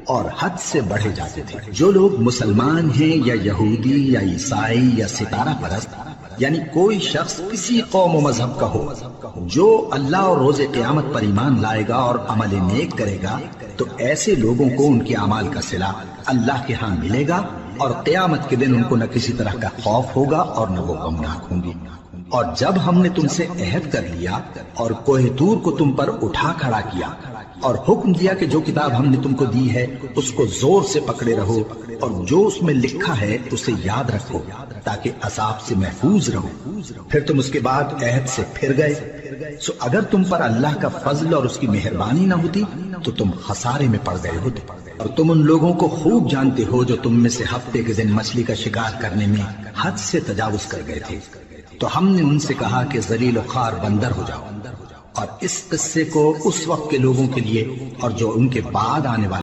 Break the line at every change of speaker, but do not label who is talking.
اور حد سے بڑھے جاتے تھے۔ جو لوگ مسلمان ہیں یا یہودی یا عیسائی یا ستارہ پرست، یعنی کوئی شخص کسی قوم و مذہب کا ہو، جو اللہ اور روز قیامت پر ایمان لائے گا اور عمل نیک کرے گا، تو ایسے لوگوں کو ان کے اعمال کا صلہ اللہ کے ہاں ملے گا، اور قیامت کے دن ان کو نہ کسی طرح کا خوف ہوگا اور نہ وہ غمناک ہوں گی۔ اور جب ہم نے تم سے عہد کر لیا اور کوہ طور کو تم پر اٹھا کھڑا کیا اور حکم دیا کہ جو کتاب ہم نے تم کو دی ہے اس کو زور سے پکڑے رہو، اور جو اس میں لکھا ہے اسے یاد رکھو تاکہ عذاب سے محفوظ رہو، پھر تم اس کے بعد عہد سے پھر گئے، سو اگر تم پر اللہ کا فضل اور اس کی مہربانی نہ ہوتی تو تم خسارے میں پڑ گئے ہوتے۔ اور تم ان لوگوں کو خوب جانتے ہو جو تم میں سے ہفتے کے دن مچھلی کا شکار کرنے میں حد سے تجاوز کر گئے تھے، تو ہم نے ان سے کہا کہ ذلیل و خوار بندر ہو جاؤ، اور اس قصے کو اس وقت کے لوگوں کے لیے اور جو ان کے بعد آنے والے